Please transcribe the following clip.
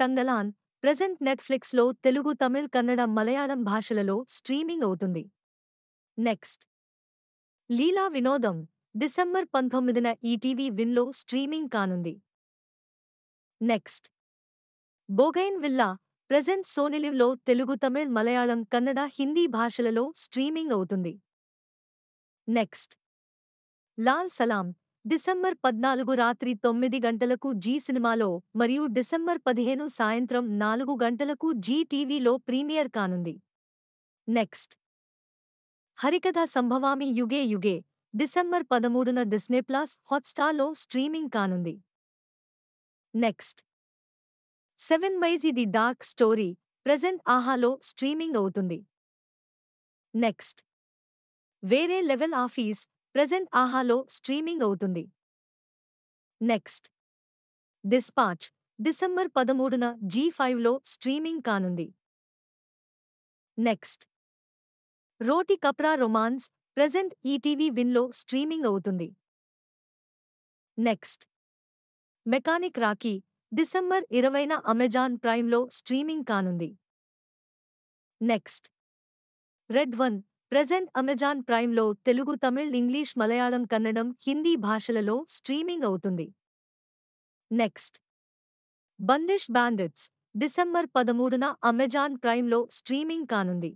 Thangalaan present నెట్ఫ్లిక్స్లో తెలుగు, తమిళ్, కన్నడ, మలయాళం భాషలలో streaming అవుతుంది. నెక్స్ట్ లీలా వినోదం డిసెంబర్ 19న ఈటీవీ విన్లో స్ట్రీమింగ్ కానుంది. నెక్స్ట్ బోగైన్ విల్లా ప్రెజెంట్ సోనీలివ్లో తెలుగు, తమిళ్, మలయాళం, కన్నడ, హిందీ భాషలలో స్ట్రీమింగ్ అవుతుంది. నెక్స్ట్ లాల్ సలాం డిసెంబర్ 14 రాత్రి 9 గంటలకు జీ సినిమాలో మరియు డిసెంబర్ 15 సాయంత్రం 4 గంటలకు జీ టీవీలో ప్రీమియర్ కానుంది. నెక్స్ట్ హరికథ సంభవామి యుగే యుగే డిసెంబర్ 13న డిస్నీ ప్లస్ హాట్‌స్టార్లో స్ట్రీమింగ్ కానుంది. నెక్స్ట్ 7 మైజీ ది డార్క్ స్టోరీ ప్రెజెంట్ ఆహాలో స్ట్రీమింగ్ అవుతుంది. Next Vere level office present ఆహాలో స్ట్రీమింగ్ అవుతుంది. నెక్స్ట్ డిస్పాచ్ డిసెంబర్ 13న జీ5లో స్ట్రీమింగ్ కానుంది. Next Roti Kapra romance present ETV విన్లో స్ట్రీమింగ్ అవుతుంది. నెక్స్ట్ మెకానిక్ రాకీ డిసెంబర్ 20న అమెజాన్ ప్రైమ్లో స్ట్రీమింగ్ కానుంది. Next red one present Amazon ప్రైమ్లో తెలుగు, తమిళ్, ఇంగ్లీష్, మలయాళం, కన్నడం, హిందీ భాషలలో స్ట్రీమింగ్ అవుతుంది. నెక్స్ట్ బందిష్ బ్యాండిట్స్ డిసెంబర్ 13న అమెజాన్ ప్రైమ్లో స్ట్రీమింగ్ కానుంది.